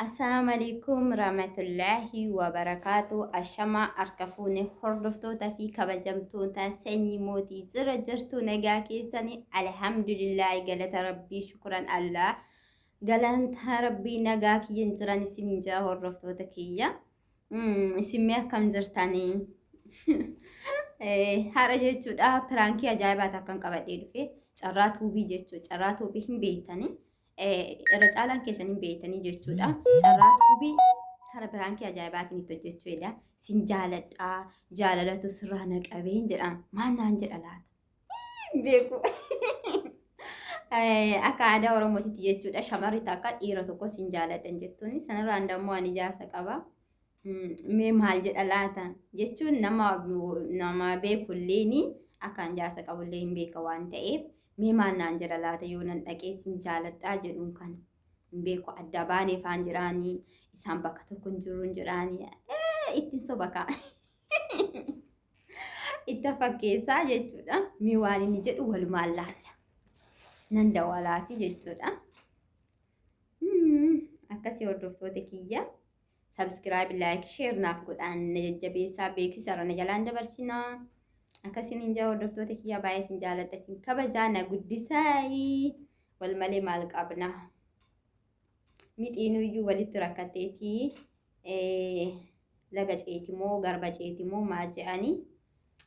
السلام عليكم ورحمة الله وبركاته. الشمع أركفوني hordoftoota fi kabajamtoota sanyii mootii jira jirtu nagaa keessanii alhamdulillah galata rabbii shukran allah galanta rabbii nagaa kiyyan jiran isinin jaa hordoftoota kiyya isinmee akkam jirtanii hara jechuudha piraankii ajaa'ibaa takkan qabadhee dhufe carraa tuubii jechuu carraa tuubii hin beektanii irra caalaan keessanii beektanii jechuudha. Carraa tuubii hara piraankii ajaa'ibaatiin itti hojjechuudha. Sin jaaladhaa jaalalatu sirraa naqabeen jedhaan maannaan jedha laata. Beeku. Akka aadaa Oromootitti jechuudha. Shamarri takka dhiira tokko sin jaaladhan jettuun sanarraan dammoo ani jaarsa qaba. Mee maal jedha laata jechuun nama beekulleen akkaan jaarsa qabullee hin beeka waan ta'eef. Mee maannaan jedha laata yoo nan dhaqee sin jaaladhaa jedhuun kan beeku adda baanee faan jiraanii isaan bakka tokko hin jiruun jiraanii ittiin sobakaa itti fakkeessaa jechuudha. Mee waan inni jedhu walumaan laalla nan dawalaafi jechuudha. Akkasii hordoftoota kiyya subscribe like share naaf godhaan na jajjabeessaa beeksisa na jalaan dabarsinaa. Akkasiin injaa hordoftoota kiyya baay'ee sin jaaladha sin kabajaa na guddisaayii wal malee maal qabna mixiinuyyuu walitti rakkatteetii laga ceetimoo garba ceetimoo maa je'anii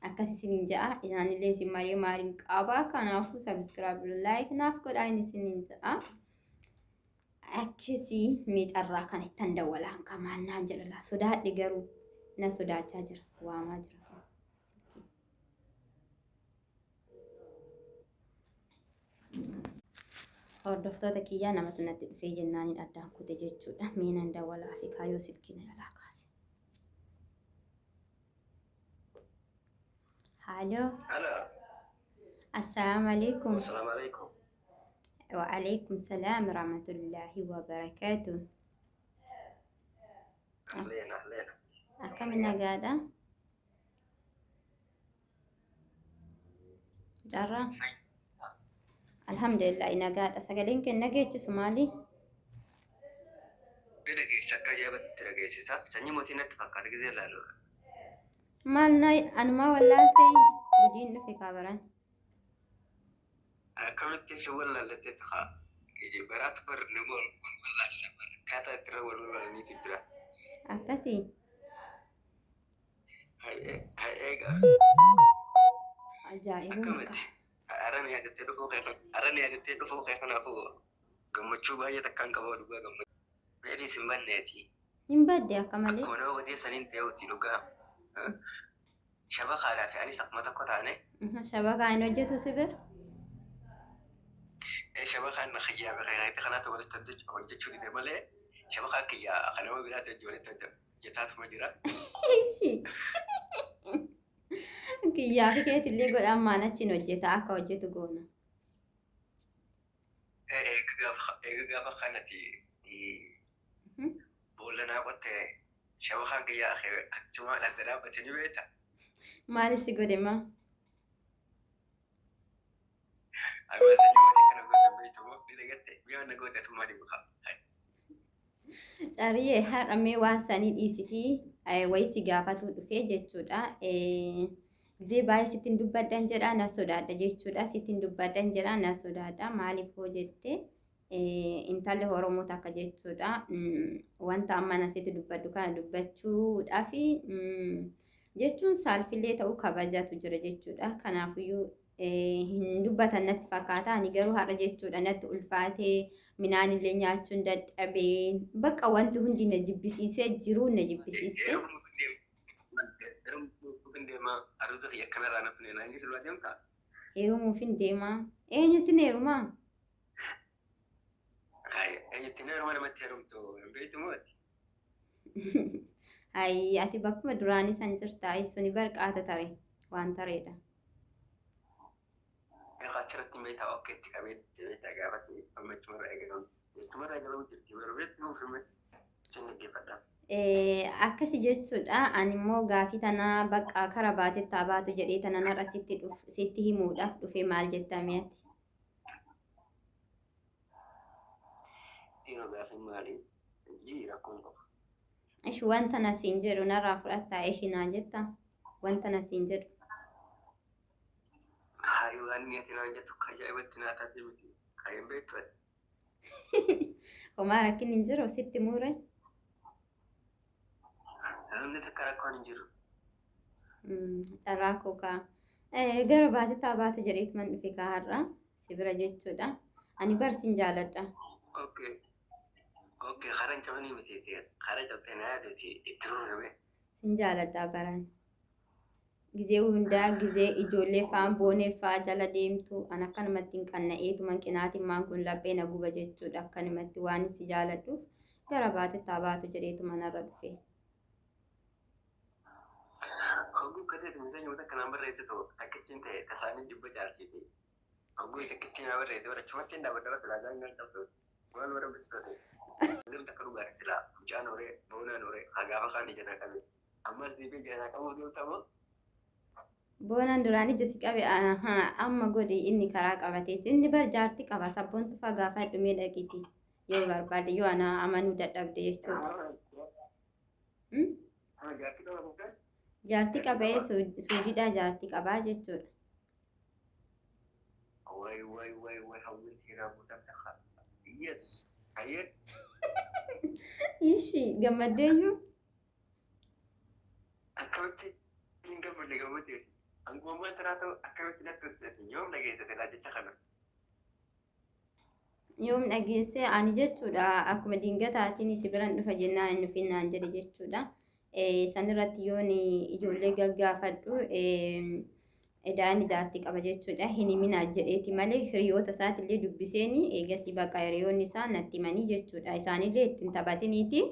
akkasiin injaa isaanillee sin malee maaliin qabaa kanaafuu subscribe like naaf godhaa inni sin injaa akkasii miicarraa kan ittan dawalaan kamaannaan jedhala sodaadhe garuu na sodaachaa jira waamaa jira. Hordoftoota kiyyaa namatu natti dhufee jennaaniin addaan kute jechuudha. Meenan dawalaa fi kaayoo silkiin alaa kaase. Haaloo. Assalaamu alaikum. Assalaamu alaikum. Wa alaikum salaam rahmatullahi wa barakaatuh. Ahleen. Akkami nagaadha? Jarraa. Alhamdulillah nagaadha. Sagaleen kenna geechisu maali? Beda geessa akka ajaa'ibatti dhageessisa. Sanyii mootii natti fakkaata gisee ilaalu. Maal anumaa wallaaltee gudiin dhufe kaabaran. Akkamitti si wallaallattee ta'a? Baraata bar nama wal wallaalchisan bara. Akkaataa itti irra wal wallaalaniitu jira. Akkasii. Eegaa. Ajaa'ibuma. Arani yaadattee dhufuu kee kanaafuu gammachuu baay'ee takkaan qaba dhugaa gammachuu. Meedhiis hin banneeti. Hin badde akka malee. Akkuma nama odeessaniin ta'e hojii dhugaa. Shabakaadhaa fi anis akkuma tokko taane. Shabakaa hin hojjetu si bira? Shabakaan na xiyyaa beekaa kanatti walitti hojjechuu dide malee shabakaa kiyyaa akka nama biraatti walitti hojjetaatuma jira. Kiyyaa fi keetillee godhaan maan achiin hojjeta akka hojjetu goona. Eega gaafa kanatti boollanaa qottee shabakaan kiyyaa achuma dhadda dhaabbate ni beekta. Maalis si godhe maa? Abbaa sanyii mootii kana goota beektamoo ni dhagatte mi'a na gootatummaa ni bu'a. Cariyyee har'amee waan sanii dhiisitii wayii si gaafatu dhufee jechuudha. Gizee baay'ee sittiin dubbadhan jedhaa na sodaadha jechuudha. Sittiin dubbadhan jedhaa na sodaadha. Maaliif hoo jettee intalli Oromoo takka jechuudha. Wanta amma nasitti dubbadhu kana dubbachuudhaaf jechuun saalfillee ta'uu kabajatu jira jechuudha. Kanaafiyyuu hin dubbatan natti fakkaata. Ani garuu har'a jechuudha natti ulfaatee minaanillee nyaachuun dadhabee bakka wanti hundi na jibbisiisee jiru na jibbisiiste. Aruusa kiyya kanarraa na finee naan jirtu deemtaa? Heerumuuf hin deemaa. Eenyutti na heerumaa? Eenyutti na heeruma namatti heerumtu hin beektu mooti? Ati bakkuma duraanii san jirtaa suni barqaata tare waan tareedha. Gaafa achirratti meeshaa okkeetti qabeetti meeshaa gaafas ammachumarraa eegamu. Jechumarraa eegamu jirti barbeetti nuuf hime sin dhaggeeffadha. Akkasi jechuudha. Ani immoo gaafii tanaa bakka kara baatettaa baatu jedhee tana narra sitti himuudhaaf dhufe maal jettamee ati? Dhiiroo gaafii maali? Jira kun qofa. Ish wanta nasiin jedhu narraa fudhattaa ishinaa jetta wanta nasiin jedhu. Hayi waan ati naan jettu ajaa'ibatti naa taatee miti. Kaayeen beektu ati. Homaa rakkin hin jiru sitti muure. Namni takka rakkoon hin jiru. Carraa kookaa. Gara baatittaa baatu jedheetuman dhufe kaarraa si bira jechuudha. Ani barsiin jaaladha. Okay. Okay, haran cabanii miti. Hara cabtee naa yaaduuti itti muurame. Sin jaaladha baran. Gizee hundaa gizee ijoollee fa'aan boonee fa'aa jala deemtu an akkanumatti hin qanna'eetuman qinaatiin maan kun laphee na guba jechuudha. Akkanumatti waan si jaaladhuuf gara baatittaa baatu jedheetuman irra dhufe. Hogguu kaseeti miseenya wata kanaan barreessitu takkittiin ta'e tasaanii dhibba caaltiiti. Hogguu takkittiin naa barreesse barachumatti hin dhaabadaba silaa gaangeen qabsu. Waan warra biskoote. Namni takka dhugaadha silaa mucaan horee boonaan horee hagaafa kaan ija naa qabe. Ammas deebiin ija naa qabuuf deemtamoo. Boonaan duraan ija si qabe amma godhe inni karaa qabatee inni bar jaartii qaba sabboontu fagaafa dhumee dhaqiiti yoo barbaade yoo ana amanuu dadhabde jechuudha. Jaartii qabee suudiidhaa jaartii qabaa jechuudha. Way hawwiin hiiraa guutaan ta'a. Yes. Hayyee. Ishi gammaddeeyyuu. Akkamitti hin gammadne gammaddeeti. Angummaan tanaa ta'u akkamitti natti hojjete yoom dhageessite laa jecha kana. Yoom dhageesse ani jechuudha akkuma dingataatiin si biran dhufa jennaan hin dhufinnaan jedhe jechuudha. San irratti yoon ijoollee gaggaafadhu edaan jaartii qaba jechuudha. Hin himinaa jedheeti malee hiriyoota isaatiillee dubbiseeni eegasii bakka hiriyoonni isaa natti himanii jechuudha. Isaanillee ittiin taphatiniiti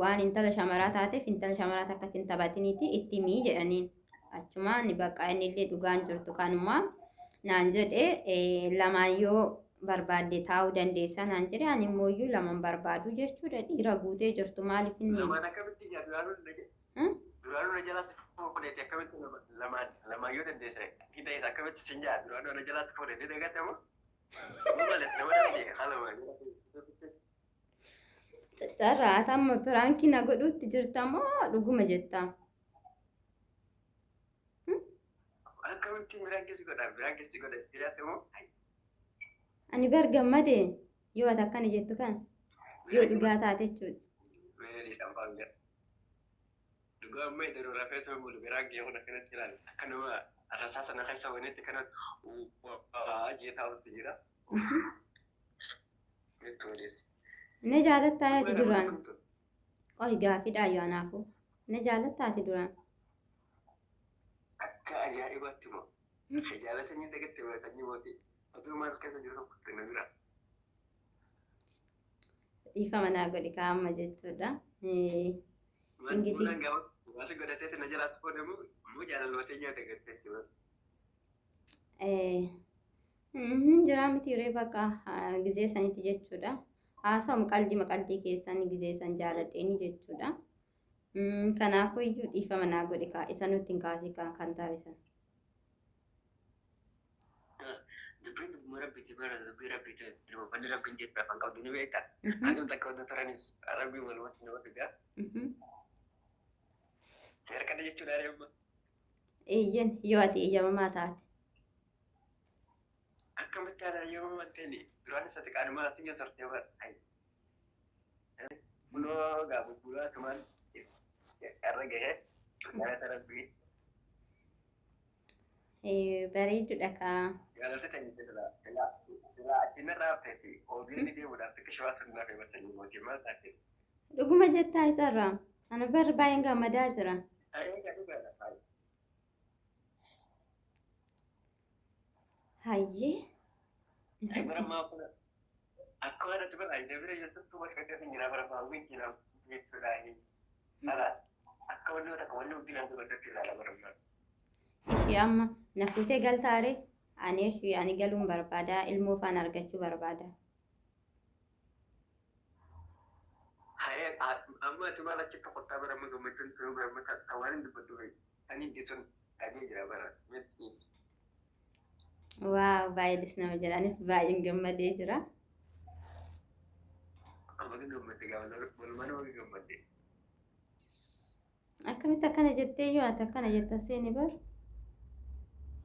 waan intala shamaraa taateef intala shamaraa takka ittiin taphatiniiti itti himii jedhaniin. Achumaan bakka innillee dhugaan jirtu kanumaa naan jedhe lamaan yoo barbaadde taa'uu dandeessa naan jedhe ani immoo iyyuu lamaan barbaadu jechuudha. Dhiira guutee jirtu maaliif inni. Lamaan akkamitti ijaa duraanuu na jalaa si fuudheeti akkamitti lamaan yoo dandeessa hidha isa akkamitti sin jaa duraanuu na jalaa si fuudheeti dagatamu. Carraa amma biraankii na godhuutti jirtamoo dhuguma jetta. Akkamitti biraankii godha jiraatamoo. Ani bar gammade yoo ati akkana jettu kan yoo dhugaa taate jechuudha. Dhugaa amma iddoo rafee ta'uu bulu biraankii yoo akkanatti ilaali akkanuma rasaa sana keessa wanitti kanatti jee taa'utti jira. Ne jaalattaa ati duraan. Qoy gaaffiidhaa yoo anaafuu. Ne jaalattaa ati duraan. Akka ajaa'ibaatti moo jaalatanii dagatte sanyii mootii osoo maal keessa jiru fudhanna bira. Dhiifama naa godhi kaa'amma jechuudha. Ingidi. Waasi godhateeti na jalaa fuudhamu immoo jaalallootee nyaata gatteetti jiru. Jiraa miti yeroo bakka gizee sanitti jechuudha. Haasa'u qaldii keessan gizee san jaaladheeni jechuudha. Kanaafuu iyyuu dhiifama naa godhi isa nutti hin kaasii kan taasisan. Dubbiin rabbiitti bara dubbii rabbiitti wanni rabbiin jeetu afaan qabdu ni beekta. Ani takka wanta turanis rabbiin walumatti nama fidaa. Seera kana jechuudha reemma. Eeyyan yoo ati eeyyamamaa taate. Akkamitti haala eeyyamamaa ta'eni duraan isa xiqqaanumaa ati yoo sortee bara. Kunoo gaafa bu'aa tumaan irra gahee galata rabbii. Bareedudha kaa. Galata ta'e sila achina raabteeti oogirri deemuudhaaf xiqqaa shawaa turuudhaaf eebbasanii mootii maal taate. Dhuguma jettaa icarraa. Ana bar baay'een gammadaa jira. Hayyee. Baramaa kun akka waan ati bara deebiree jirtutti bakka akkatti jira baramaa wajjin jechuudha. Kalaas akka wanni takka wanni hundi kan dubartatti ilaala baramaa. Ishee amma na fuutee galtaare ani galuun barbaada ilmoo faan argachuu barbaada. Amma ati maal achi tokkottaa bara amma gammachuun turuu bara amma tawaan hin dubbaddu ani dhisuun dhabee jira bara mettiis. Waaw baay'eedis nama jira anis baay'een gammadee jira. Baga gammadde gaafa walumaa nama gammadde. Akkamitti akkana jettee yoo ati akkana jetta seeni bar?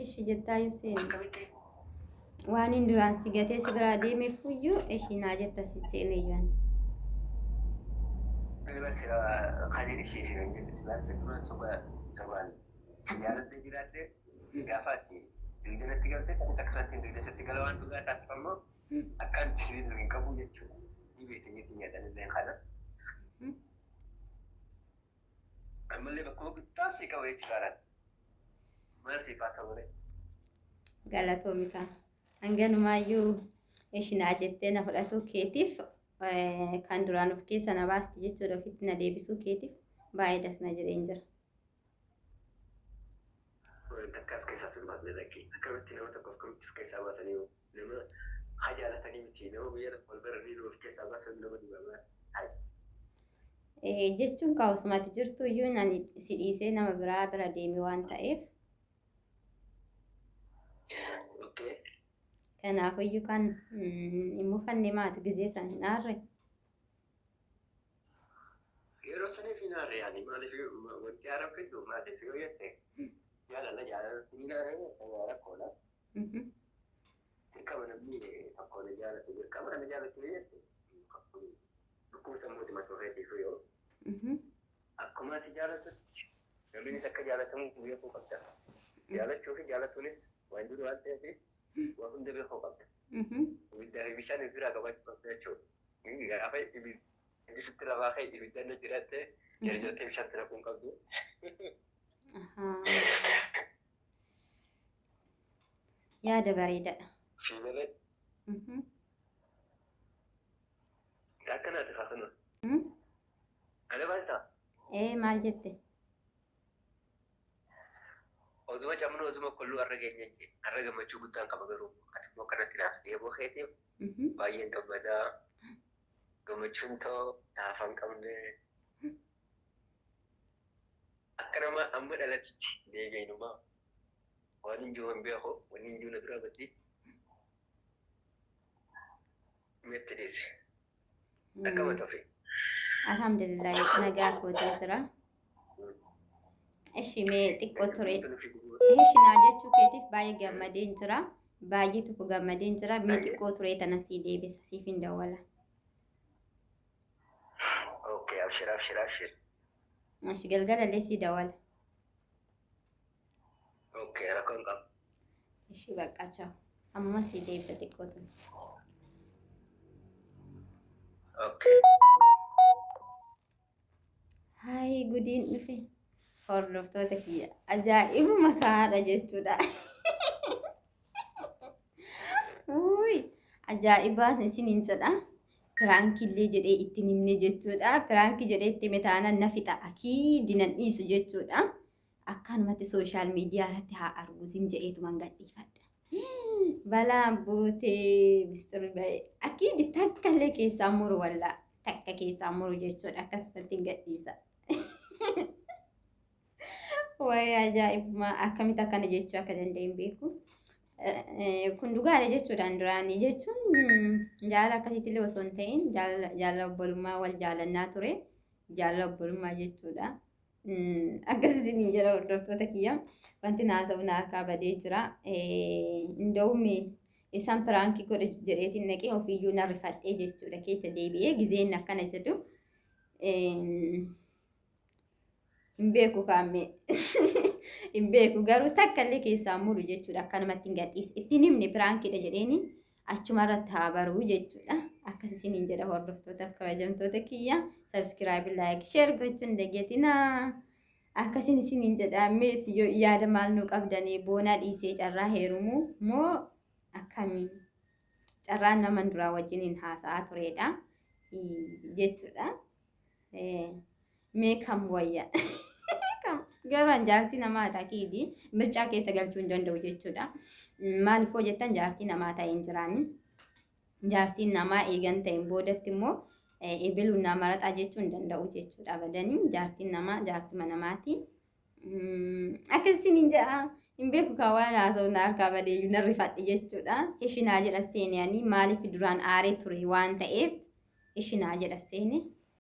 Ishi jettaayyuu seeni. Akkamitti? Waan hin duraan si gatee si biraa deemeef iyyuu ishii naa jetta si seeneyyuu. Bas kan inni ishee siin jedhu silaan fedhuma sobaan si jaaladde jiraadde gaafa ati dugdanatti galtee sanis akkasatti dugdasatti gala waan dhugaa taasif ammoo akkaan siriisu hin qabu jechuudha. Ni beekte jeetiin yaadannillee kana. Ammallee bakkuma guddaa si qaba jechuudha. Maal siif haa ta'u ree? Galatoomi kaa. Hanganumaayyuu ishinaa jettee na fudhatu keetiif kan duraan of keessa na baasti jechuudha ofitti na deebisuu keetiif baay'ee das na jireen jira. Takkaaf keessaa sin baasne lakkii akkamitti nama tokko akkamitti of keessaa baasanii nama jaalatanii miti nama biyya tokko wal baranii of keessaa baasan nama dhibamaa. Jechuun kaawwasumatti jirtu iyyuu nani si dhiisee nama biraa bira deeme waan ta'eef. Kanaafiyyuu kan hin mufanne maati gizee san hin aarre. Yeroo saniif hin aarre yaani maaliif wanti haaraan fiddu maatiif yoo jette jaalala hin aarre rakkoodha. Dirqama namni tokko ni jaalatu dirqama namni jaalatu yoo jette dhukkubsa sammuuti mata ofeetiif yoo akkuma ati jaalatutti namnis akka jaalatamu beekuu qabda. Jaalachuu fi jaalatuunis waan jiru waan ta'eef waan hunda beekuu qabda. Ibiddaa fi bishaan biraa qabaachuu qabda jechuudha. Gaafa ibiddi lafaa ka'e ibiddaan jiraatte jalajootee bishaatti raquun qabdu. Yaada bareedaadha. Si malee. Akkanaati faasana. Kana baay'ata. Maal jette? Ozuma camnu ozuma kollu arra geenye arra gammachuu guddaan qaba garuu ati immoo kanatti naaf deeboo keetiif baay'een gammadaa gammachuun ta'oo naafan qabne akka nama amma dhalatitti deebiinumaa waan hin jiru hin beeku waan hin jiru na dura baddi metti deesse akkama ta'e. Alhamdulillah nagaa kootiin jira. Ishi mee xiqqoo ture. Ishinaa jechuu keetiif baay'ee gammadeen jira. Baay'ee tokko gammadeen jira. Mee xiqqoo ture tana sii deebisa siif hin dawwala. Okay, abshir. Ashi galgalallee sii dawwala. Okay, rakkoon qaba. Ishi bakka chaaw. Amma sii deebisa xiqqoo ture. Okay. Hai gudiin dhufe. Hordoftoota kiyya ajaa'ibuma kaadha jechuudha. Ajaa'ibaa isiniin jedha. Piraankillee jedhee ittiin himne jechuudha. Piraankii jedhee itti metaanan na fixa akii dinan dhiisu jechuudha. Akkanumatti sooshaal miidiyaa irratti haa arguusin jedheetuman gadhiifadha. Balaan buutee bistirri ba'e akii takkallee keessaa muru wallaa takka keessaa muru jechuudha. Akkasumatti hin gadhiisa. Wayi ajaa'ibuma akkamitti akkana jechuu akka danda'in beeku. Kun dhugaadha jechuudhaan duraanii jechuun jaalala akkasiitillee osoo hin ta'in jaalala obbolummaa wal jaalannaa ture. Jaalala obbolummaa jechuudha. Akkasiin jira hordoftoota kiyya. Wanti naasa'u na harkaa badee jira. Inda'uumi isaan piraankii godhe jedheetiin naqee ofiiyyuu na rifadhee jechuudha. Keessa deebi'ee gizeen akkana jedhu. Hin beeku kaamme. Hin beeku garuu takkallee keessaa muru jechuudha. Akkanumatti hin gadhiis. Ittiin himne piraankiidha jedheeni achuma irratti haa baruu jechuudha. Akkasiin hin jedha hordoftootaaf kabajamtoota kiyya. Subscribe, like, share gochuun dagatinaa. Akkasiin isin hin jedha. Mees yoo yaada maal nu qabdanii boonaa dhiisee carraa heerumuu moo akkamiin carraan nama duraa wajjiniin haasa'aa turedha jechuudha. Mee kam wayya. Garuu jaartii namaa ta'eeti mirchaa keessa galchuu hin danda'u jechuudha. Maaliifoo jettan jaartii namaa ta'e hin jiraanni. Jaartiin namaa eegan ta'een boodatti immoo eebiluun nama maraxaa jechuu hin danda'u jechuudha. Badanii jaartiin namaa jaartima namaati. Akkasiin hin jedha. Hin beeku kaawwan haasa'u na harkaa badeeyyuu narri fadhi jechuudha. Ishinaa jedha seeniyanii maaliif duraan aaree ture waan ta'eef ishinaa jedha seeni.